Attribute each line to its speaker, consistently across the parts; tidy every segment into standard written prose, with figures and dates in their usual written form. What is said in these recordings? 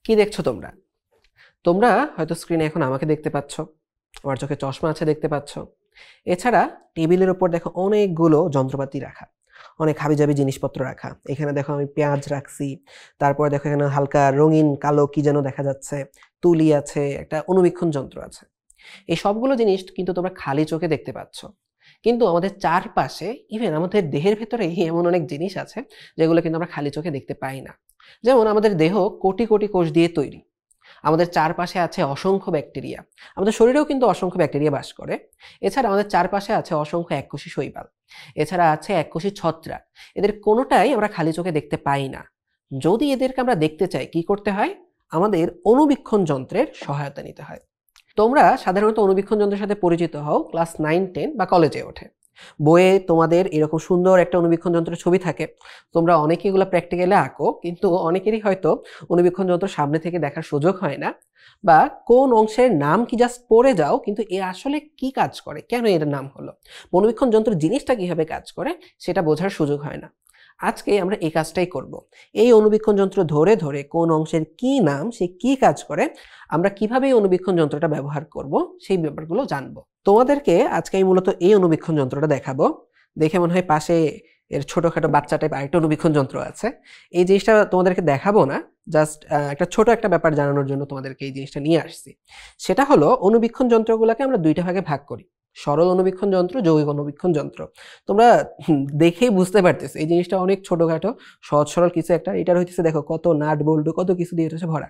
Speaker 1: কি দেখছো তোমরা? তোমরা হয়তো স্ক্রিনে এখন আমাকে দেখতে পাচ্ছ, আমার চোখে চশমা আছে দেখতে পাচ্ছ। এছাড়া টেবিলের উপর দেখো অনেকগুলো যন্ত্রপাতি রাখা, অনেক হাবিজাবি জিনিসপত্র রাখা। এখানে দেখো আমি পেঁয়াজ রাখছি, তারপর দেখো এখানে হালকা রঙিন কালো কি যেন দেখা যাচ্ছে, তুলি আছে, একটা অনুবীক্ষণ যন্ত্র আছে। এই সবগুলো জিনিস কিন্তু তোমরা খালি চোখে দেখতে পাচ্ছ, কিন্তু আমাদের চারপাশে ইভেন আমাদের দেহের ভেতরে এমন অনেক জিনিস আছে যেগুলো কিন্তু আমরা খালি চোখে দেখতে পাই না। যেমন আমাদের দেহ কোটি কোটি কোষ দিয়ে তৈরি, আমাদের চারপাশে আছে অসংখ্য ব্যাকটেরিয়া, আমাদের শরীরেও কিন্তু অসংখ্য ব্যাকটেরিয়া বাস করে। এছাড়া আমাদের চারপাশে আছে অসংখ্য এককোষী শৈবাল, এছাড়া আছে এককোষী ছত্রাক। এদের কোনোটাই আমরা খালি চোখে দেখতে পাই না। যদি এদেরকে আমরা দেখতে চাই কি করতে হয়? আমাদের অণুবীক্ষণ যন্ত্রের সহায়তা নিতে হয়। তোমরা সাধারণত অণুবীক্ষণ যন্ত্রের সাথে পরিচিত হও ক্লাস 9-10 বা কলেজে ওঠে। বইয়ে তোমাদের এরকম সুন্দর একটা অণুবীক্ষণ যন্ত্রের ছবি থাকে, তোমরা অনেকে এগুলো প্র্যাকটিক্যালে আঁকো, কিন্তু অনেকেরই হয়তো অণুবীক্ষণ যন্ত্র সামনে থেকে দেখার সুযোগ হয় না, বা কোন অংশের নাম কি জাস্ট পড়ে যাও, কিন্তু এ আসলে কি কাজ করে, কেন এর নাম হলো, অণুবীক্ষণ যন্ত্র জিনিসটা কিভাবে কাজ করে সেটা বোঝার সুযোগ হয় না। আজকে আমরা এই কাজটাই করব। এই অণুবীক্ষণ যন্ত্র ধরে ধরে কোন অংশের কি নাম, সে কি কাজ করে, আমরা কিভাবে এই অণুবীক্ষণ যন্ত্রটা ব্যবহার করব সেই ব্যাপারগুলো জানবো। তোমাদেরকে আজকে আমি মূলত এই অণুবীক্ষণ যন্ত্রটা দেখাবো। দেখে মনে হয় পাশে এর ছোটখাটো বাচ্চা টাইপ আরেকটা অণুবীক্ষণ যন্ত্র আছে। এই জিনিসটা তোমাদেরকে দেখাবো না, জাস্ট একটা ছোট একটা ব্যাপার জানানোর জন্য তোমাদেরকে এই জিনিসটা নিয়ে আসছি। সেটা হলো অণুবীক্ষণ যন্ত্রগুলোকে আমরা দুইটা ভাগে ভাগ করি, সরল অণুবীক্ষণ যন্ত্র, যৌগিক অণুবীক্ষণ যন্ত্র। তোমরা দেখেই বুঝতে পারতেছো এই জিনিসটা অনেক ছোটখাটো সহজ সরল কিছু একটা। এটার হইতেছে দেখো কত নাট বল্টু কত কিছু দিয়ে হচ্ছে ভরা।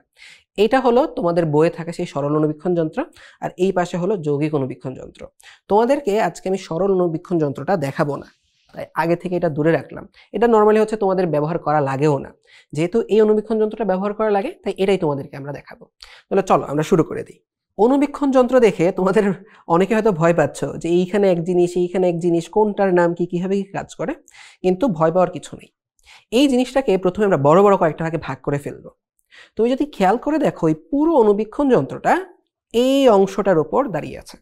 Speaker 1: এটা হলো তোমাদের বইয়ে থাকে সেই সরল অণুবীক্ষণ যন্ত্র, আর এই পাশে হলো যৌগিক অণুবীক্ষণ যন্ত্র। তোমাদেরকে আজকে আমি সরল অণুবীক্ষণ যন্ত্রটা দেখাবো না, তাই আগে থেকে এটা দূরে রাখলাম। এটা নর্মালি হচ্ছে তোমাদের ব্যবহার করা লাগেও না, যেহেতু এই অণুবীক্ষণ যন্ত্রটা ব্যবহার করা লাগে তাই এটাই তোমাদেরকে আমরা দেখাবো। তাহলে চলো আমরা শুরু করে দিই। অণুবীক্ষণ যন্ত্র দেখে তোমাদের অনেকে হয়তো ভয় পাচ্ছ যে এইখানে এক জিনিস এইখানে এক জিনিস, কোনটার নাম কি, কিভাবে কি কাজ করে। কিন্তু ভয় পাওয়ার কিছু নেই। এই জিনিসটাকে প্রথমে আমরা বড় বড় কয়েকটা ভাগে ভাগ করে ফেলবো। তুমি যদি খেয়াল করে দেখো এই পুরো অণুবীক্ষণ যন্ত্রটা এই অংশটার উপর দাঁড়িয়ে আছে,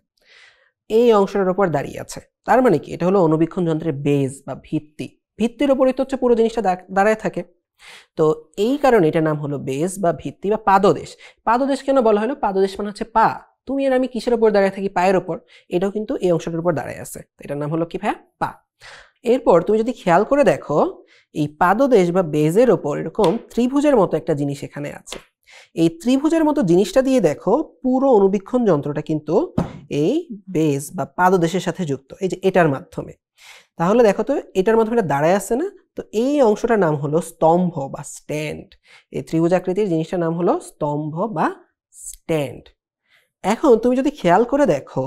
Speaker 1: এই অংশটার উপর দাঁড়িয়ে আছে। তার মানে কি? এটা হলো অণুবীক্ষণ যন্ত্রের বেজ বা ভিত্তি। ভিত্তির উপরই তো হচ্ছে পুরো জিনিসটা দাঁড়ায় থাকে। তো এই কারণে এটার নাম হলো বেজ বা ভিত্তি বা পাদদেশ। পাদদেশ কেন বলা হলো? পাদদেশ মানে হচ্ছে পা। তুমি আর আমি কিসের উপর দাঁড়িয়ে থাকি? পায়ের উপর। এটাও কিন্তু এই অংশটার উপর দাঁড়ায় আছে, এটার নাম হলো কি ভাইয়া? পা। এরপর তুমি যদি খেয়াল করে দেখো এই পাদদেশ বা বেজের ওপর এরকম ত্রিভুজের মতো একটা জিনিস এখানে আছে। এই ত্রিভুজের মতো জিনিসটা দিয়ে দেখো পুরো অণুবীক্ষণ যন্ত্রটা কিন্তু এই বেজ বা পাদদেশের সাথে যুক্ত, এই যে এটার মাধ্যমে। তাহলে দেখো তো এটার মাধ্যমে এটা দাঁড়ায় আছে না? তো এই অংশটার নাম হলো স্তম্ভ বা স্ট্যান্ড। এই ত্রিভুজাকৃতির জিনিসটার নাম হলো স্তম্ভ বা স্ট্যান্ড। এখন তুমি যদি খেয়াল করে দেখো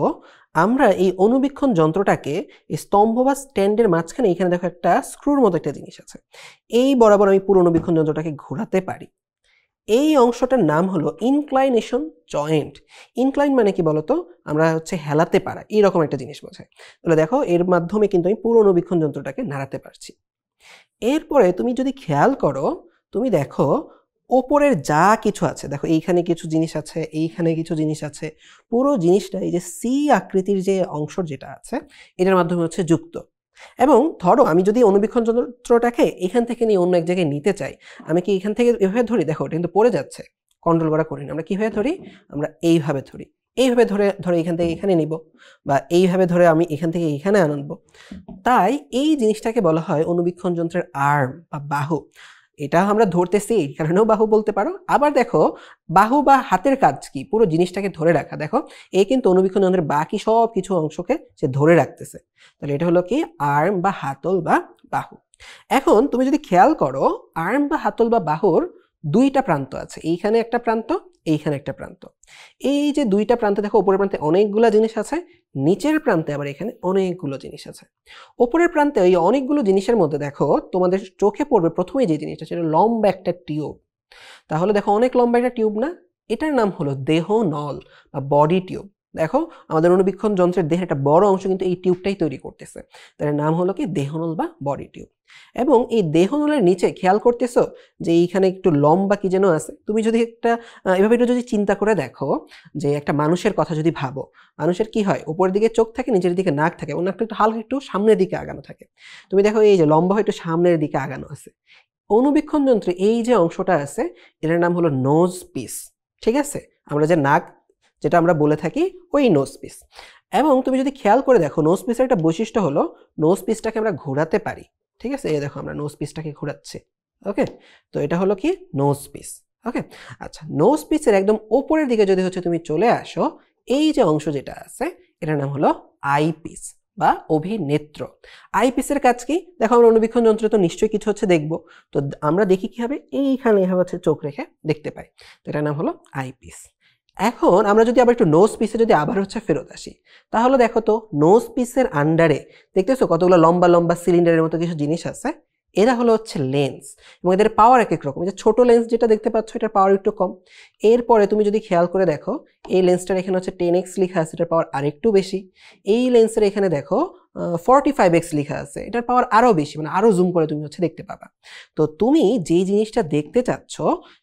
Speaker 1: আমরা এই অণুবীক্ষণ যন্ত্রটাকে এই স্তম্ভ বা স্ট্যান্ডের মাঝখানে এখানে দেখো একটা স্ক্রুর মতো একটা জিনিস আছে, এই বরাবর আমি পুরো অণুবীক্ষণ যন্ত্রটাকে ঘোরাতে পারি। এই অংশটার নাম হলো ইনক্লাইনেশন জয়েন্ট। ইনক্লাইন মানে কি বলতো? আমরা হচ্ছে হেলাতে পারা, এইরকম একটা জিনিস বোঝায়। তাহলে দেখো এর মাধ্যমে কিন্তু আমি পুরো অণুবীক্ষণ যন্ত্রটাকে নাড়াতে পারছি। এরপরে তুমি যদি খেয়াল করো, তুমি দেখো ওপরের যা কিছু আছে, দেখো এইখানে কিছু জিনিস আছে, এইখানে কিছু জিনিস আছে, পুরো জিনিসটা এই যে সি আকৃতির যে অংশ যেটা আছে এটার মাধ্যমে হচ্ছে যুক্ত। এবং ধরো আমি যদি অণুবীক্ষণ যন্ত্রটাকে এখান থেকে নিয়ে অন্য এক জায়গায় নিতে চাই, আমি কি এখান থেকে এভাবে ধরি? দেখো এটা কিন্তু পড়ে যাচ্ছে, কন্ট্রোল করা করি না। আমরা কিভাবে ধরি? আমরা এইভাবে ধরি। এইভাবে ধরে ধরে এখান থেকে এখানে নিব, বা এইভাবে ধরে আমি এখান থেকে এখানে আনবো। তাই এই জিনিসটাকে বলা হয় অণুবীক্ষণ যন্ত্রের আর্ম বা বাহু। এটা আমরা ধরতেছি এই কারণেও বাহু বলতে পারো। আবার দেখো বাহু বা হাতের কাজ কি? পুরো জিনিসটাকে ধরে রাখা। দেখো এই কিন্তু অণুবীক্ষণ যন্ত্রের বাকি সব কিছু অংশকে সে ধরে রাখতেছে। তাহলে এটা হলো কি? আর্ম বা হাতল বা বাহু। এখন তুমি যদি খেয়াল করো আর্ম বা হাতল বা বাহুর দুইটা প্রান্ত আছে, এইখানে একটা প্রান্ত, এইখানে একটা প্রান্ত। এই যে দুইটা প্রান্তে দেখো উপরের প্রান্তে অনেকগুলো জিনিস আছে, নিচের প্রান্তে আবার এখানে অনেকগুলো জিনিস আছে। উপরের প্রান্তে এই অনেকগুলো জিনিসের মধ্যে দেখো তোমাদের চোখে পড়বে প্রথমে যে জিনিসটা, সেটা লম্বা একটা টিউব। তাহলে দেখো অনেক লম্বা একটা টিউব না? এটার নাম হলো দেহ নল বা বডি টিউব। দেখো আমাদের অণুবীক্ষণ যন্ত্রের দেহের একটা বড় অংশ কিন্তু এই টিউবটাই তৈরি করতেছে, তার নাম হলো কি? দেহনল বা বডি টিউব। এবং এই দেহনলের নিচে খেয়াল করতেছো যে এইখানে একটু লম্বা কি যেন আছে। তুমি যদি একটা এভাবে একটু যদি চিন্তা করে দেখো যে একটা মানুষের কথা যদি ভাবো, মানুষের কি হয়? উপরের দিকে চোখ থাকে, নিচের দিকে নাক থাকে, এবং নাকটা একটু হালকা একটু সামনের দিকে আগানো থাকে। তুমি দেখো এই যে লম্বা একটু সামনের দিকে আগানো আছে। অনুবীক্ষণ যন্ত্রে এই যে অংশটা আছে এটার নাম হলো নোজ পিস, ঠিক আছে? আমরা যে নাক যেটা আমরা বলে থাকি ওই নোজ পিস। এবং তুমি যদি খেয়াল করে দেখো নোজ পিসের একটা বৈশিষ্ট্য হলো নোজ পিসটাকে আমরা ঘোরাতে পারি, ঠিক আছে? এই দেখো আমরা নোজ পিসটাকে ঘোরাচ্ছি, ওকে? তো এটা হলো কি নোজ পিস, ওকে? আচ্ছা, নোজ পিসের একদম উপরের দিকে যদি হচ্ছে তুমি চলে আসো, এই যে অংশ যেটা আছে এটার নাম হলো আই পিস বা অভিনেত্র। আই পিসের কাজ কি? দেখো আমরা অনুবীক্ষণ যন্ত্রে তো নিশ্চয়ই কিছু হচ্ছে দেখবো, তো আমরা দেখি কিভাবে এইখানে এভাবে হচ্ছে চোখ রেখে দেখতে পাই, তো এটার নাম হলো আই পিস। এখন আমরা যদি আবার একটু নোজ পিসে যদি আবার হচ্ছে ফেরত আসি, তাহলে দেখো তো নোজ পিসের আন্ডারে দেখতেছো কতগুলো লম্বা লম্বা সিলিন্ডারের মতো কিছু জিনিস আছে, এরা হলো হচ্ছে লেন্স এবং এদের পাওয়ার এক এক রকম। যে ছোট লেন্স যেটা দেখতে পাচ্ছ এটার পাওয়ার একটু কম। এরপরে তুমি যদি খেয়াল করে দেখো এই লেন্সটার এখানে হচ্ছে 10x লেখা আছে, এটার পাওয়ার আরেকটু বেশি। এই লেন্সের এখানে দেখো 45x লেখা আছে, এটার পাওয়ার আরও বেশি, মানে আরও জুম করে তুমি হচ্ছে দেখতে পাবা। তো তুমি যেই জিনিসটা দেখতে চাচ্ছ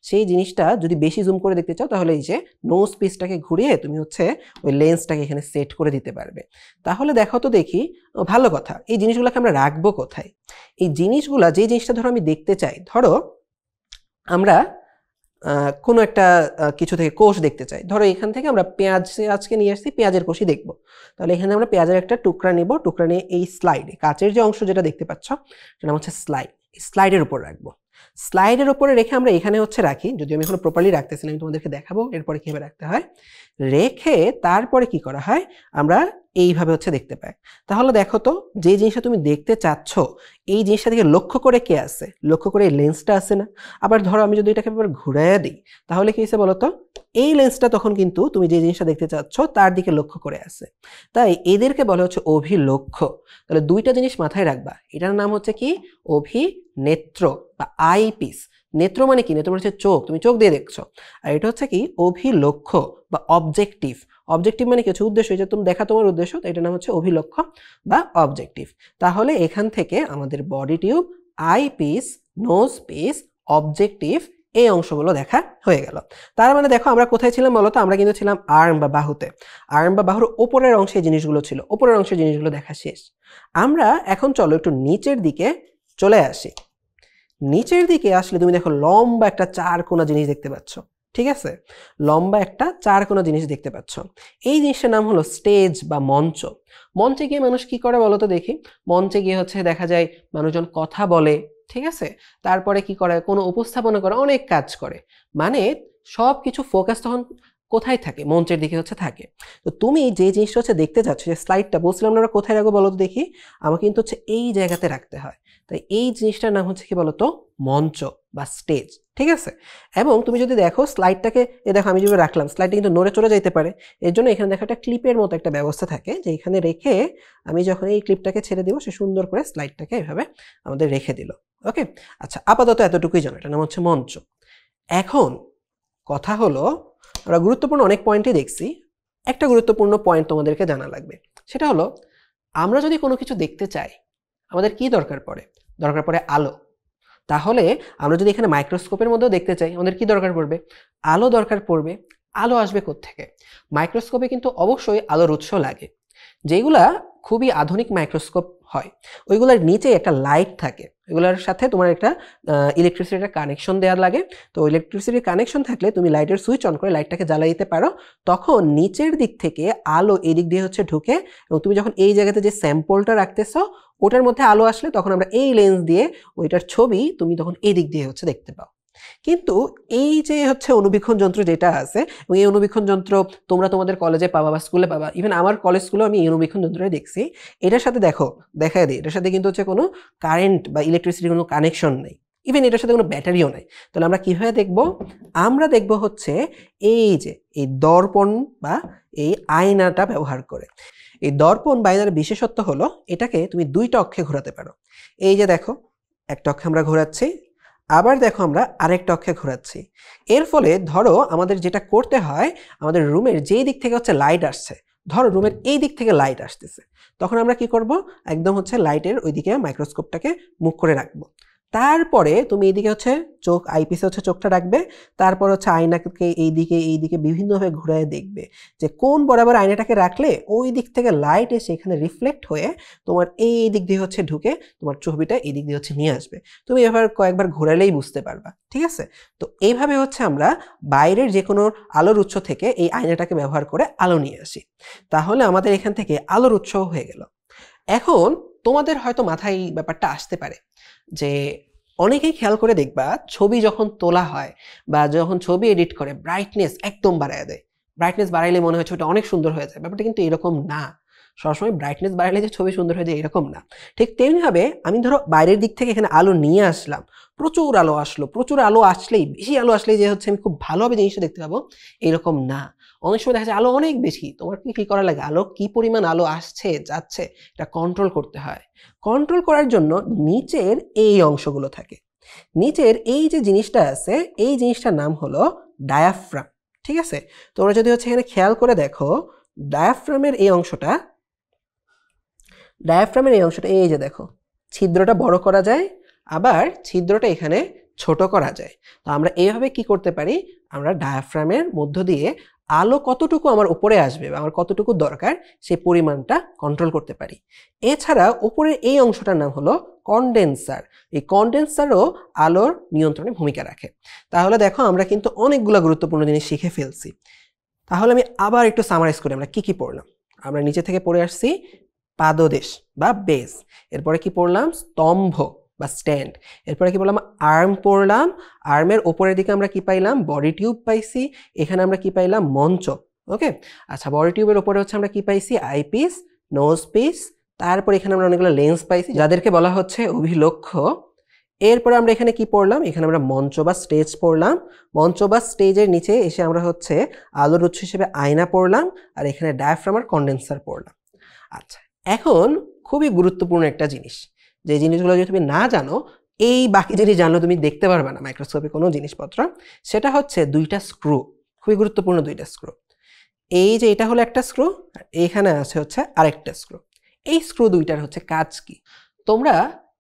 Speaker 1: সেই জিনিসটা যদি বেশি জুম করে দেখতে চাও তাহলে এই যে নোজ পিসটাকে ঘুরিয়ে তুমি হচ্ছে ওই লেন্সটাকে এখানে সেট করে দিতে পারবে। তাহলে দেখো তো দেখি, ভালো কথা, এই জিনিসগুলোকে আমরা রাখবো কোথায়? এই জিনিসগুলা যে জিনিসটা ধরো আমি দেখতে চাই, ধরো আমরা কোনো একটা কিছু থেকে কোষ দেখতে চাই, ধরো এখান থেকে আমরা পেঁয়াজ আজকে নিয়ে আসছি, পেঁয়াজের কোষই দেখবো। তাহলে এখানে আমরা পেঁয়াজের একটা টুকরা নিব, টুকরা নিয়ে এই স্লাইডে কাচের যে অংশ যেটা দেখতে পাচ্ছ সেটা হচ্ছে স্লাইড, স্লাইডের উপর রাখবো। স্লাইডের উপরে রেখে আমরা এখানে হচ্ছে রাখি, যদি আমি এখনো প্রপারলি রাখতেছি না, আমি তোমাদেরকে দেখাবো এরপরে কিভাবে রাখতে হয়। রেখে তারপরে কি করা হয়, আমরা এইভাবে হচ্ছে দেখতে পাই। তাহলে দেখো তো যে জিনিসটা তুমি দেখতে চাচ্ছ এই জিনিসটা থেকে লক্ষ্য করে কে আছে, লক্ষ্য করে এই লেন্সটা আছে না? আবার ধরো আমি যদি এটাকে আবার ঘুরাইয়া দিই তাহলে কি হয়েছে বলো তো, এই লেন্সটা তখন কিন্তু তুমি যে জিনিসটা দেখতে চাচ্ছ তার দিকে লক্ষ্য করে আছে। তাই এদেরকে বলা হচ্ছে অভিলক্ষ্য। তাহলে দুইটা জিনিস মাথায় রাখবা, এটার নাম হচ্ছে কি অভিনেত্র বা আই পিস। নেত্র মানে কি? নেত্র মানে হচ্ছে চোখ, তুমি চোখ দিয়ে দেখছো। আর এটা হচ্ছে কি অভিলক্ষ্য বা অবজেক্টিভ। অবজেক্টিভ মানে কি হচ্ছে উদ্দেশ্য, যে তুমি দেখা তোমার উদ্দেশ্য, তো এটার নাম হচ্ছে অভিলক্ষ্য বা অবজেক্টিভ। তাহলে এখান থেকে আমাদের body tube, eye piece, nose piece, objective এই অংশগুলো দেখা হয়ে গেল। তার মানে দেখো আমরা কোথায় ছিলাম বলতো, আমরা কিন্তু ছিলাম আর্ম বা বাহুতে। আর্ম বা বাহুর ওপরের অংশে জিনিসগুলো ছিল, ওপরের অংশের জিনিসগুলো দেখা শেষ। আমরা এখন চলো একটু নিচের দিকে চলে আসি। নিচের দিকে আসলে তুমি দেখো লম্বা একটা চার কোনা জিনিস দেখতে পাচ্ছ, ঠিক আছে? লম্বা একটা চার কোনা জিনিস দেখতে পাচ্ছ। এই জিনিসটার নাম হলো স্টেজ বা মঞ্চ। মঞ্চে গিয়ে মানুষ কি করে বলো তো দেখি? মঞ্চে গিয়ে হচ্ছে দেখা যায় মানুষজন কথা বলে, ঠিক আছে? তারপরে কি করে, কোনো উপস্থাপনা করে, অনেক কাজ করে। মানে সব কিছু ফোকাস তখন কোথায় থাকে? মঞ্চের দিকে হচ্ছে থাকে। তো তুমি যে জিনিসটা হচ্ছে দেখতে চাচ্ছ, যে স্লাইডটা বলছিলাম আমরা কোথায় রাখবো বলো তো দেখি? আমাকে কিন্তু হচ্ছে এই জায়গাতে রাখতে হয়। তাই এই জিনিসটার নাম হচ্ছে কি বলতো, মঞ্চ বা স্টেজ, ঠিক আছে? এবং তুমি যদি দেখো স্লাইডটাকে, দেখো আমি যেভাবে রাখলাম স্লাইডটা কিন্তু নড়ে চলে যাইতে পারে, এর জন্য এখানে দেখো একটা ক্লিপের মতো একটা ব্যবস্থা থাকে, যে এখানে রেখে আমি যখন এই ক্লিপটাকে ছেড়ে দিব সে সুন্দর করে স্লাইডটাকে এভাবে আমাদের রেখে দিল, ওকে? আচ্ছা, আপাতত এতটুকুই জানো, এটার নাম হচ্ছে মঞ্চ। এখন কথা হলো, আমরা গুরুত্বপূর্ণ অনেক পয়েন্টই দেখছি, একটা গুরুত্বপূর্ণ পয়েন্ট তোমাদেরকে জানা লাগবে। সেটা হলো, আমরা যদি কোনো কিছু দেখতে চাই আমাদের কি দরকার পড়ে? দরকার পড়ে আলো। তাহলে আমরা যদি এখানে মাইক্রোস্কোপের মধ্যেও দেখতে চাই আমাদের কি দরকার পড়বে? আলো দরকার পড়বে। আলো আসবে কোত্থেকে? মাইক্রোস্কোপে কিন্তু অবশ্যই আলোর উৎস লাগে। যেগুলা খুবই আধুনিক মাইক্রোস্কোপ হয় ওইগুলোর নিচে একটা লাইট থাকে, এগুলোর সাথে তোমার একটা ইলেকট্রিসিটির কানেকশন দেওয়া লাগে। তো ইলেকট্রিসিটির কানেকশন থাকলে তুমি লাইটের সুইচ অন করে লাইটটাকে জ্বালিয়ে দিতে পারো, তখন নিচের দিক থেকে আলো এদিক দিয়ে হচ্ছে ঢুকে, এবং তুমি যখন এই জায়গাতে যে স্যাম্পলটা রাখতেছো ওটার মধ্যে আলো আসলে তখন আমরা এই লেন্স দিয়ে ওইটার ছবি তুমি তখন এই দিক দিয়ে হচ্ছে দেখতে পাও। কিন্তু এই যে হচ্ছে অনুবীক্ষণ যন্ত্র যেটা আছে, এবং এই অনুবীক্ষণ যন্ত্র তোমরা তোমাদের কলেজে পাবা বা স্কুলে পাবা, ইভেন আমার কলেজ স্কুলেও আমি এই অনুবীক্ষণ যন্ত্রটা দেখছি। এটার সাথে দেখো, দেখায় দিই, এটার সাথে কিন্তু হচ্ছে কোনো কারেন্ট বা ইলেকট্রিসিটির কোনো কানেকশন নেই, ইভেন এটার সাথে কোনো ব্যাটারিও নেই। তাহলে আমরা কিভাবে দেখবো? আমরা দেখবো হচ্ছে এই যে এই দর্পণ বা এই আয়নাটা ব্যবহার করে। এই দর্পণ বা আয়নার বিশেষত্ব হলো এটাকে তুমি দুইটা অক্ষে ঘোরাতে পারো। এই যে দেখো, একটা অক্ষে আমরা ঘোরাচ্ছি, আবার দেখো আমরা আরেকটা অক্ষে ঘোরাচ্ছি। এর ফলে ধরো আমাদের যেটা করতে হয়, আমাদের রুমের যেই দিক থেকে হচ্ছে লাইট আসছে, ধরো রুমের এই দিক থেকে লাইট আসতেছে, তখন আমরা কি করব? একদম হচ্ছে লাইটের ওইদিকে মাইক্রোস্কোপটাকে মুখ করে রাখবো। তারপরে তুমি এইদিকে হচ্ছে চোখ আইপিসে হচ্ছে চোখটা রাখবে, তারপর হচ্ছে আয়নাকে এইদিকে বিভিন্নভাবে ঘুরায় দেখবে যে কোন বরাবর আয়নাটাকে রাখলে ওই দিক থেকে লাইট এসে এখানে রিফ্লেক্ট হয়ে তোমার এই দিক দিয়ে হচ্ছে ঢুকে তোমার ছবিটা এই দিক দিয়ে হচ্ছে নিয়ে আসবে। তুমি এবার কয়েকবার ঘোরালেই বুঝতে পারবা, ঠিক আছে? তো এইভাবে হচ্ছে আমরা বাইরের যে কোনো আলোর উৎস থেকে এই আয়নাটাকে ব্যবহার করে আলো নিয়ে আসি। তাহলে আমাদের এখান থেকে আলোর উৎস হয়ে গেল। এখন তোমাদের হয়তো মাথায় এই ব্যাপারটা আসতে পারে যে অনেকেই খেয়াল করে দেখবা ছবি যখন তোলা হয় বা যখন ছবি এডিট করে ব্রাইটনেস একদম বাড়ায় দেয়, ব্রাইটনেস বাড়াইলে মনে হয় ছবিটা অনেক সুন্দর হয়ে যায়। ব্যাপারটা কিন্তু এরকম না। সবসময় ব্রাইটনেস বাড়াইলে যে ছবি সুন্দর হয়ে যায় এরকম না। ঠিক তেমনিভাবে আমি ধরো বাইরের দিক থেকে এখানে আলো নিয়ে আসলাম, প্রচুর আলো আসলো, প্রচুর আলো আসলেই বেশি আলো আসলেই যে হচ্ছে আমি খুব ভালোভাবে জিনিসটা দেখতে পাবো এরকম না। অনেক সময় দেখা যায় আলো অনেক বেশি, তোমার কি করা লাগে, আলো কি পরিমাণ আলো আসছে যাচ্ছে এটা কন্ট্রোল করতে হয়। কন্ট্রোল করার জন্য নিচের এই অংশগুলো থাকে, নিচের এই যে জিনিসটা আছে এই জিনিসটার নাম হলো ডায়াফ্রাম, ঠিক আছে? তোমরা যদি হচ্ছে এখানে খেয়াল করে দেখো ডায়াফ্রামের এই অংশটা, এই যে দেখো ছিদ্রটা বড় করা যায়, আবার ছিদ্রটা এখানে ছোট করা যায়। তো আমরা এইভাবে কি করতে পারি, আমরা ডায়াফ্রামের মধ্য দিয়ে আলো কতটুকু আমার উপরে আসবে বা আমার কতটুকু দরকার সেই পরিমাণটা কন্ট্রোল করতে পারি। এছাড়া উপরের এই অংশটার নাম হলো কন্ডেন্সার। এই কন্ডেন্সারও আলোর নিয়ন্ত্রণে ভূমিকা রাখে। তাহলে দেখো আমরা কিন্তু অনেকগুলো গুরুত্বপূর্ণ জিনিস শিখে ফেলছি। তাহলে আমি আবার একটু সামারাইজ করি আমরা কি কি পড়লাম। আমরা নিচে থেকে পড়ে আসছি পাদদেশ বা বেস, এরপরে কি পড়লাম স্তম্ভ বা স্ট্যান্ড, এরপরে কি বললাম আর্ম পড়লাম, আর্মের ওপরের দিকে আমরা কি পাইলাম বডি টিউব পাইছি, এখানে আমরা কি পাইলাম মঞ্চ। ওকে, আচ্ছা বডি টিউবের উপরে হচ্ছে আমরা কি পাইছি আইপিস, নোজ পিস, তারপর এখানে আমরা অনেকগুলো লেন্স পাইছি যাদেরকে বলা হচ্ছে অভিলক্ষ্য। এরপরে আমরা এখানে কি পড়লাম, এখানে আমরা মঞ্চ বা স্টেজ পড়লাম, মঞ্চ বা স্টেজের নিচে এসে আমরা হচ্ছে আলোর উৎস হিসেবে আয়না পড়লাম, আর এখানে ডায়াফ্রাম আর কন্ডেন্সার পড়লাম। আচ্ছা এখন খুবই গুরুত্বপূর্ণ একটা জিনিস, যে জিনিসগুলো যদি তুমি না জানো, এই বাকি জিনিস জানলে তুমি দেখতে পারবে না মাইক্রোস্কোপে কোনো জিনিসপত্র, সেটা হচ্ছে দুইটা স্ক্রু, খুবই গুরুত্বপূর্ণ দুইটা স্ক্রু। এই যে এটা হলো একটা স্ক্রু, আর এখানে আছে হচ্ছে আরেকটা স্ক্রু। এই স্ক্রু দুইটার হচ্ছে কাজ কি, তোমরা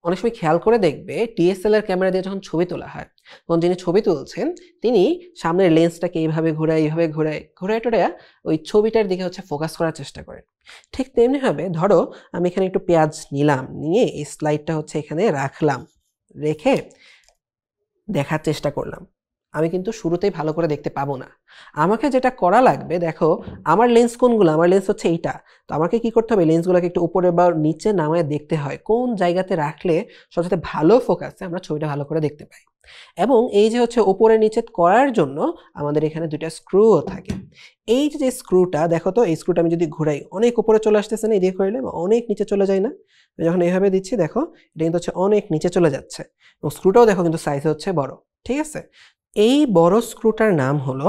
Speaker 1: অনেক সময় খেয়াল করে দেখবে ডিএসএলআর ক্যামেরা দিয়ে যখন ছবি তোলা হয় তখন যিনি ছবি তুলছেন তিনি সামনের লেন্সটাকে এইভাবে এইভাবে ঘোরায় টোড়ায় ওই ছবিটার দিকে হচ্ছে ফোকাস করার চেষ্টা করেন। ঠিক তেমনিভাবে ধরো আমি এখানে একটু পেঁয়াজ নিলাম, নিয়ে এই স্লাইডটা হচ্ছে এখানে রাখলাম, রেখে দেখার চেষ্টা করলাম, আমি কিন্তু শুরুতেই ভালো করে দেখতে পাবো না। আমাকে যেটা করা লাগবে, দেখো আমার লেন্স কোনগুলো, আমার লেন্স হচ্ছে এইটা, তো আমাকে কি করতে হবে লেন্সগুলোকে একটু উপরে বা নিচে নামায় দেখতে হয় কোন জায়গাতে রাখলে সবচেয়ে ভালো ফোকাসে আমরা ছবিটা ভালো করে দেখতে পাই। এবং এই যে হচ্ছে উপরে নিচে করার জন্য আমাদের এখানে দুইটা স্ক্রুও থাকে। এই যে স্ক্রুটা দেখো তো, এই স্ক্রুটা আমি যদি ঘুরাই অনেক উপরে চলে আসতেছে না, এদিকে ঘুরাইলে অনেক নিচে চলে যায় না, যখন এইভাবে দিচ্ছি দেখো এটা কিন্তু হচ্ছে অনেক নিচে চলে যাচ্ছে, এবং স্ক্রুটাও দেখো কিন্তু সাইজ হচ্ছে বড়, ঠিক আছে? এই বড় স্ক্রুটার নাম হলো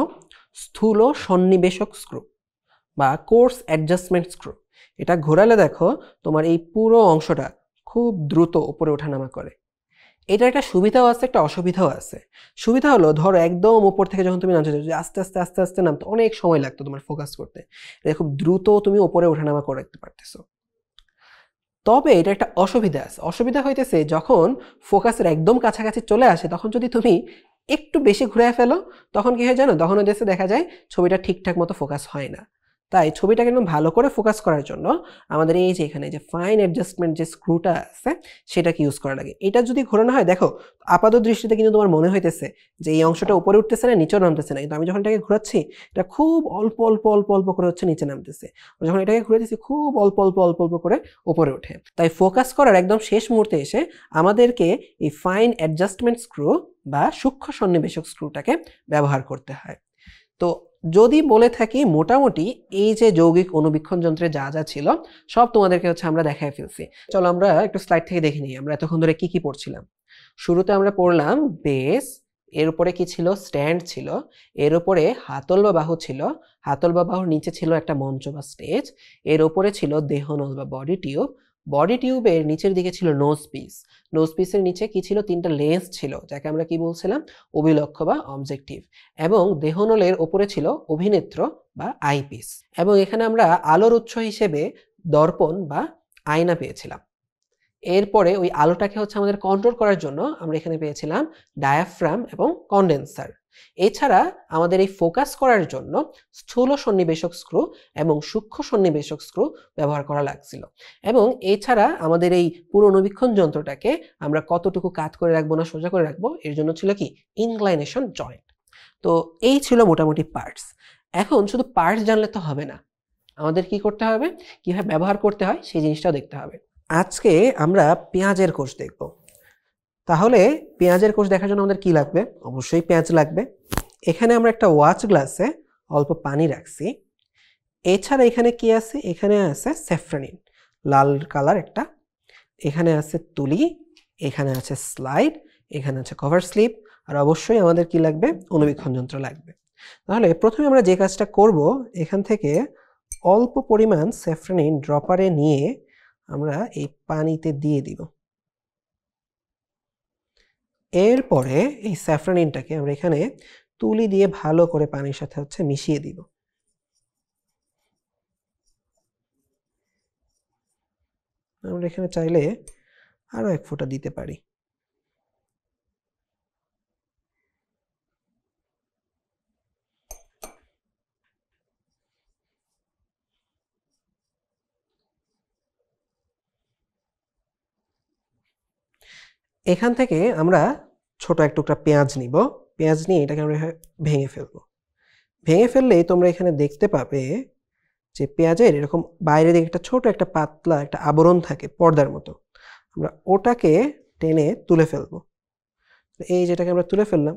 Speaker 1: স্থূল সন্নিবেশক স্ক্রু বা কোর্স অ্যাডজাস্টমেন্ট স্ক্রু। এটা ঘোরালে দেখো তোমার এই পুরো অংশটা খুব দ্রুত উপরে ওঠানামা করে। এটা একটা সুবিধাও আছে, একটা অসুবিধাও আছে। সুবিধা হলো ধরো একদম উপর থেকে যখন তুমি নামতে চাচ্ছো, আস্তে আস্তে আস্তে আস্তে নামতে অনেক সময় লাগতো তোমার ফোকাস করতে, এটা খুব দ্রুত তুমি উপরে ওঠানামা করতে পারতেছো। তবে এটা একটা অসুবিধা আছে, অসুবিধা হইতেছে যখন ফোকাসের একদম কাছাকাছি চলে আসে তখন যদি তুমি একটু বেশি ঘুরে ফেলো তখন কি হয় জানো, তখন হচ্ছে দেখা যায় ছবিটা ঠিকঠাক মতো ফোকাস হয় না। তাই ছবিটাকে একদম ভালো করে ফোকাস করার জন্য আমাদের এই যে এখানে যে ফাইন অ্যাডজাস্টমেন্ট যে স্ক্রুটা আছে সেটাকে ইউজ করা লাগে। এটা যদি ঘোরানো হয় দেখো আপাত দৃষ্টিতে কিন্তু তোমার মনে হইতেছে যে এই অংশটা উপরে উঠতেছে না নিচেও নামতেছে না, কিন্তু আমি যখন এটাকে ঘোরাচ্ছি এটা খুব অল্প অল্প অল্প অল্প করে হচ্ছে নিচে নামতেছে, যখন এটাকে ঘুরে দিচ্ছি খুব অল্প অল্প অল্প অল্প করে উপরে ওঠে। তাই ফোকাস করার একদম শেষ মুহূর্তে এসে আমাদেরকে এই ফাইন অ্যাডজাস্টমেন্ট স্ক্রু বা সূক্ষ্ম সন্নিবেশক স্ক্রুটাকে ব্যবহার করতে হয়। তো যদি বলে থাকি মোটামুটি এই যে যৌগিক অণুবীক্ষণ যন্ত্রে যা যা ছিল সব তোমাদেরকে হচ্ছে আমরা দেখায় ফেলছি। চলো আমরা একটু স্লাইড থেকে দেখে নিই আমরা এতক্ষণ ধরে কি কি পড়ছিলাম। শুরুতে আমরা পড়লাম বেস, এর উপরে কি ছিল স্ট্যান্ড ছিল, এর উপরে হাতল বা বাহু ছিল, হাতল বা বাহুর নিচে ছিল একটা মঞ্চ বা স্টেজ, এর উপরে ছিল দেহনল বা বডি টিউব, বডি টিউবের নিচের দিকে ছিল নোজ পিস, নোজ পিসের নিচে কি ছিল তিনটা লেন্স ছিল যাকে আমরা কি বলছিলাম অভিলক্ষ্য বা অবজেক্টিভ, এবং দেহনলের উপরে ছিল অভিনেত্র বা আইপিস, এবং এখানে আমরা আলোর উৎস হিসেবে দর্পণ বা আয়না পেয়েছিলাম। এরপরে ওই আলোটাকে হচ্ছে আমাদের কন্ট্রোল করার জন্য আমরা এখানে পেয়েছিলাম ডায়াফ্রাম এবং কন্ডেন্সার। এছাড়া আমাদের এই ফোকাস করার জন্য স্থূল সন্নিবেশক স্ক্রু এবং সূক্ষ্ম সন্নিবেশক স্ক্রু ব্যবহার করা লাগছিল। এবং এছাড়া আমাদের এই পুরো অণুবীক্ষণ যন্ত্রটাকে আমরা কতটুকু কাত করে রাখবো না সোজা করে রাখবো এর জন্য ছিল কি ইনক্লাইনেশন জয়েন্ট। তো এই ছিল মোটামুটি পার্টস। এখন শুধু পার্টস জানলে তো হবে না, আমাদের কি করতে হবে, কিভাবে ব্যবহার করতে হয় সেই জিনিসটাও দেখতে হবে। আজকে আমরা পেঁয়াজের কোষ দেখব। তাহলে পেঁয়াজের কোষ দেখার জন্য আমাদের কি লাগবে? অবশ্যই পেঁয়াজ লাগবে। এখানে আমরা একটা ওয়াচ গ্লাসে অল্প পানি রাখছি। এছাড়া এখানে কি আছে? এখানে আছে স্যাফ্রনিন, লাল কালার একটা। এখানে আছে তুলি, এখানে আছে স্লাইড, এখানে আছে কভার স্লিপ, আর অবশ্যই আমাদের কি লাগবে? অণুবীক্ষণ যন্ত্র লাগবে। তাহলে প্রথমে আমরা যে কাজটা করব, এখান থেকে অল্প পরিমাণ স্যাফ্রনিন ড্রপারে নিয়ে আমরা এই পানিতে দিয়ে দিব। এরপরে এই স্যাফ্রনিনটাকে আমরা এখানে তুলি দিয়ে ভালো করে পানির সাথে হচ্ছে মিশিয়ে দিব। আমরা এখানে চাইলে আরো এক ফোঁটা দিতে পারি। এখান থেকে আমরা ছোট এক টুকরা পেঁয়াজ নিব। পেঁয়াজ নিয়ে এটাকে আমরা ভেঙে ফেলবো। ভেঙে ফেললেই তোমরা এখানে দেখতে পাবে যে পেঁয়াজের এরকম বাইরের দিকে একটা ছোট একটা পাতলা একটা আবরণ থাকে পর্দার মতো। আমরা ওটাকে টেনে তুলে ফেলবো। এই যেটাকে আমরা তুলে ফেললাম,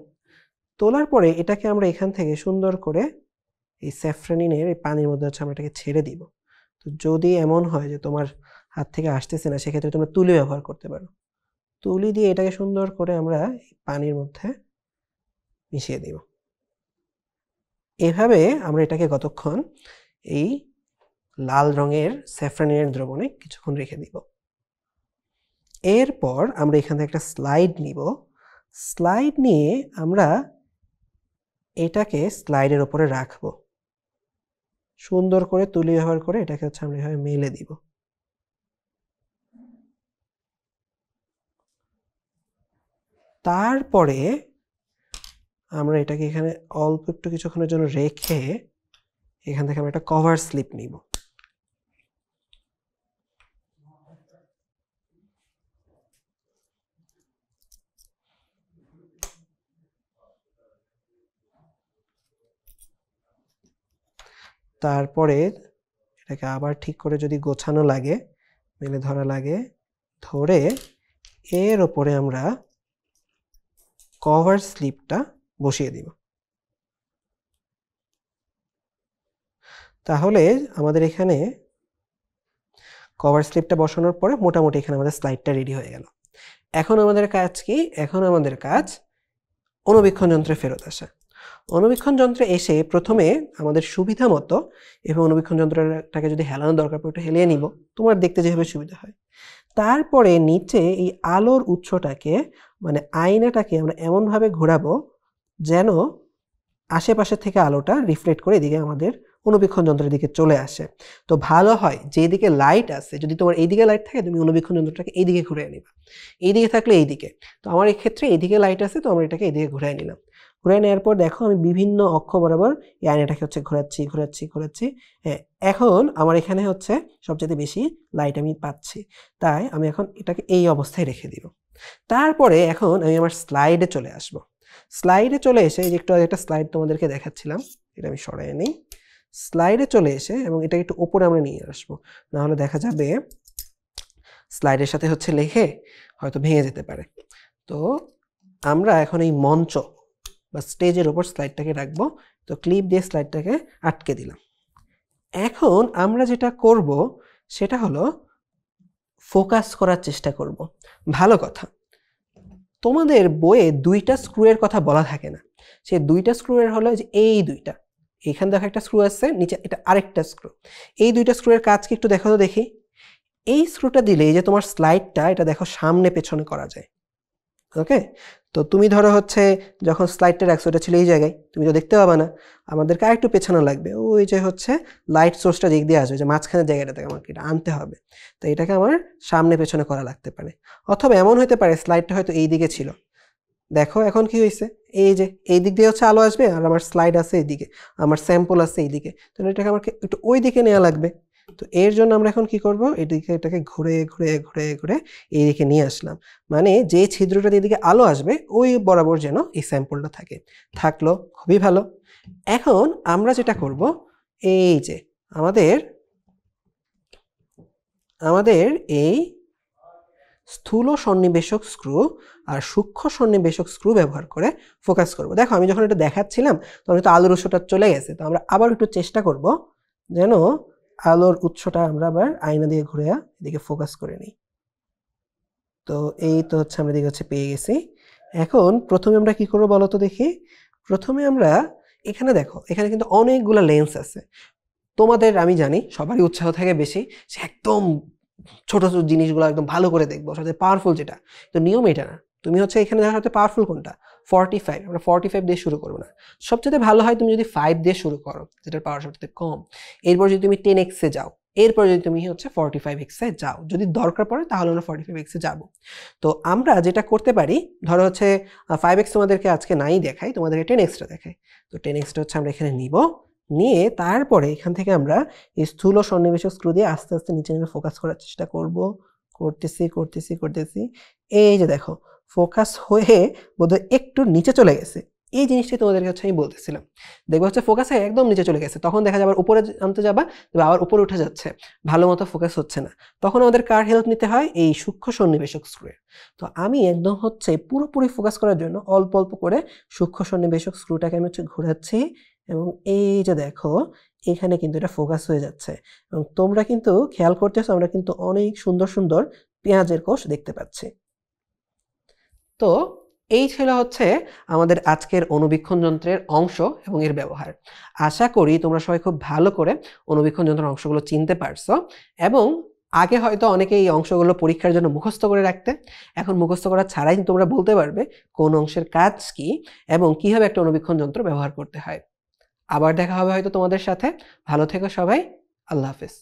Speaker 1: তোলার পরে এটাকে আমরা এখান থেকে সুন্দর করে এই স্যাফ্রনিনের এই পানির মধ্যে হচ্ছে আমরা এটাকে ছেড়ে দিব। তো যদি এমন হয় যে তোমার হাত থেকে আসতেছে না, সেক্ষেত্রে তোমরা তুলি ব্যবহার করতে পারো। তুলি দিয়ে এটাকে সুন্দর করে আমরা পানির মধ্যে মিশিয়ে দিব। এভাবে আমরা এটাকে কতক্ষণ এই লাল রঙের স্যাফ্রনিনের দ্রবণে কিছুক্ষণ রেখে দিব। এরপর আমরা এখান থেকে একটা স্লাইড নিব। স্লাইড নিয়ে আমরা এটাকে স্লাইডের উপরে রাখবো। সুন্দর করে তুলি ব্যবহার করে এটাকে হচ্ছে আমরা এভাবে মেলে দিব। তারপরে আমরা এটাকে এখানে অল্প একটু কিছুক্ষণের জন্য রেখে এখান থেকে আমরা একটা কভার স্লিপ নিব। তারপরে এটাকে আবার ঠিক করে যদি গোছানো লাগে, মেলে ধরা লাগে, ধরে এর ওপরে আমরা কভার স্লিপটা বসিয়ে দিব। তাহলে আমাদের এখানে কভার স্লিপটা বসানোর পরে মোটামুটি এখানে আমাদের স্লাইডটা রেডি হয়ে গেল। এখন আমাদের কাজ কি? এখন আমাদের কাজ অণুবীক্ষণ যন্ত্রে ফেরত আসা। অণুবীক্ষণ যন্ত্রে এসে প্রথমে আমাদের সুবিধা মতো এবং অণুবীক্ষণ যন্ত্রটাকে যদি হেলানো দরকার পড়ে একটু হেলিয়ে নিব, তোমার দেখতে যেভাবে সুবিধা হয়। তারপরে নিচে এই আলোর উৎসটাকে মানে আয়নাটাকে আমরা এমনভাবে ঘোরাবো যেন আশেপাশে থেকে আলোটা রিফ্লেক্ট করে এদিকে আমাদের অণুবীক্ষণ যন্ত্রের দিকে চলে আসে। তো ভালো হয় যেদিকে লাইট আছে, যদি তোমার এইদিকে লাইট থাকে তুমি অণুবীক্ষণ যন্ত্রটাকে এইদিকে ঘুরিয়ে নিবা, এইদিকে থাকলে এইদিকে। তো আমার এই ক্ষেত্রে এইদিকে লাইট আছে, তো আমরা এটাকে এইদিকে ঘুরিয়ে নিলাম। ঘুরিয়ে নেওয়ার পর দেখো আমি বিভিন্ন অক্ষ বরাবর এই আয়নাটাকে হচ্ছে ঘোরাচ্ছি। হ্যাঁ, এখন আমার এখানে হচ্ছে সবচেয়ে বেশি লাইট আমি পাচ্ছি, তাই আমি এখন এটাকে এই অবস্থায় রেখে দিব। তারপরে এখন আমি আমার স্লাইডে চলে আসব। স্লাইডে চলে এসে এই যে একটু আগে একটা স্লাইড তোমাদেরকে দেখাচ্ছিলাম, এটা আমি সরাই নিই। স্লাইডে চলে এসে এবং এটাকে একটু উপরে আমরা নিয়ে আসবো, না হলে দেখা যাবে স্লাইডের সাথে হচ্ছে লেখে হয়তো ভেঙে যেতে পারে। তো আমরা এখন এই মঞ্চ বা স্টেজের উপর স্লাইডটাকে রাখবো। তো ক্লিপ দিয়ে স্লাইডটাকে আটকে দিলাম। এখন আমরা যেটা করব সেটা হলো ফোকাস করার চেষ্টা করব। ভালো কথা, তোমাদের বইয়ে দুইটা স্ক্রুয়ের কথা বলা থাকে না। সেই দুইটা স্ক্রুয়ের হলো যে এই দুইটা, এখানে দেখো একটা স্ক্রু আছে, নিচে এটা আরেকটা স্ক্রু। এই দুইটা স্ক্রুয়ের কাজ কি একটু দেখো তো দেখি। এই স্ক্রুটা দিলে এই যে তোমার স্লাইডটা, এটা দেখো সামনে পেছনে করা যায়। ওকে, তো তুমি ধরো হচ্ছে যখন স্লাইডটা রাখছো ওটা ছিল এই জায়গায়, তুমি তো দেখতে পাবা না, আমাদেরকে আরেকটু পেছানো লাগবে, ওই যে হচ্ছে লাইট সোর্সটা দিক দিয়ে আসবে, যে মাঝখানের জায়গাটাতে আমাকে এটা আনতে হবে। তো এটাকে আমার সামনে পেছনে করা লাগতে পারে, অথবা এমন হতে পারে স্লাইডটা হয়তো এই দিকে ছিল, দেখো এখন কি হয়েছে, এই যে এই দিক দিয়ে হচ্ছে আলো আসবে, আর আমার স্লাইড আছে এইদিকে, আমার স্যাম্পল আছে এইদিকে, তাহলে এটাকে আমাকে একটু ওই দিকে নেওয়া লাগবে। তো এর জন্য আমরা এখন কি করব, এটাকে ঘুরে ঘুরে ঘুরে ঘুরে এইদিকে নিয়ে আসলাম, মানে যে ছিদ্রটা এদিকে আলো আসবে ওই বরাবর যেন এই স্যাম্পলটা থাকে, থাকলো, খুবই ভালো। এখন আমরা যেটা করব, এই যে আমাদের আমাদের এই স্থূল সন্নিবেশক স্ক্রু আর সূক্ষ্ম সন্নিবেশক স্ক্রু ব্যবহার করে ফোকাস করব। দেখো আমি যখন এটা দেখাচ্ছিলাম তখন তো আলোর উৎসটা চলে গেছে, তো আমরা আবার একটু চেষ্টা করব যেন আলোর উৎসটা আমরা আবার আয়না দিয়ে ঘুরে এদিকে ফোকাস করে নিই। তো এই তো হচ্ছে আমরা এদিকে হচ্ছে পেয়ে গেছি। এখন প্রথমে আমরা কি করবো বলো তো দেখি। প্রথমে আমরা এখানে দেখো, এখানে কিন্তু অনেকগুলো লেন্স আছে। তোমাদের আমি জানি সবারই উৎসাহ থাকে বেশি, সে একদম ছোট ছোট জিনিসগুলো একদম ভালো করে দেখবো, সবচেয়ে পাওয়ারফুল যেটা। তো নিয়ম এটা না, তুমি হচ্ছে এখানে দেখা সবচেয়ে পাওয়ারফুল কোনটা, 45। আমরা 45 দিয়ে শুরু করবো না, সবচেয়ে ভালো হয় তুমি যদি 5 দিয়ে শুরু করো, যেটার পাওয়ার সবচেয়ে কম। এরপর যদি তুমি 10x এ যাও, এরপর যদি তুমি হচ্ছে 45x এ যাও, যদি দরকার পড়ে তাহলে আমরা 45x এ যাবো। তো আমরা যেটা করতে পারি, ধরো হচ্ছে 5x তোমাদেরকে আজকে নাই দেখাই, তোমাদেরকে 10xটা দেখাই। তো 10xটা হচ্ছে আমরা এখানে নিব, নিয়ে তারপরে এখান থেকে আমরা এই স্থূল সন্নিবেশক স্ক্রু দিয়ে আস্তে আস্তে নিচে নেমে ফোকাস করার চেষ্টা করব, করতেছি। এই যে দেখো ফোকাস হয়ে বোধহয় একটু নিচে চলে গেছে, এই জিনিসটাই তোমাদেরকে হচ্ছে আমি বলতেছিলাম। দেখবো হচ্ছে ফোকাস হয়ে একদম নিচে চলে গেছে, তখন দেখা যাবে উপরে আনতে যাবা, তবে আবার উপরে উঠে যাচ্ছে, ভালো মতো ফোকাস হচ্ছে না, তখন আমাদের কার হেল্প নিতে হয়, এই সূক্ষ্ম সন্নিবেশক স্ক্রুয়ের। তো আমি একদম হচ্ছে পুরোপুরি ফোকাস করার জন্য অল্প অল্প করে সূক্ষ্ম সন্নিবেশক স্ক্রুটাকে আমি হচ্ছে ঘোরাচ্ছি, এবং এই যে দেখো এখানে কিন্তু এটা ফোকাস হয়ে যাচ্ছে, এবং তোমরা কিন্তু খেয়াল করতেছো আমরা কিন্তু অনেক সুন্দর সুন্দর পেঁয়াজের কোষ দেখতে পাচ্ছি। তো এই ছিল হচ্ছে আমাদের আজকের অণুবীক্ষণ যন্ত্রের অংশ এবং এর ব্যবহার। আশা করি তোমরা সবাই খুব ভালো করে অণুবীক্ষণ যন্ত্রের অংশগুলো চিনতে পারছো, এবং আগে হয়তো অনেকে এই অংশগুলো পরীক্ষার জন্য মুখস্থ করে রাখতে, এখন মুখস্থ করা ছাড়াই তোমরা বলতে পারবে কোন অংশের কাজ কি এবং কিভাবে একটা অণুবীক্ষণ যন্ত্র ব্যবহার করতে হয়। আবার দেখা হবে হয়তো তোমাদের সাথে। ভালো থেকো সবাই। আল্লাহ হাফেজ।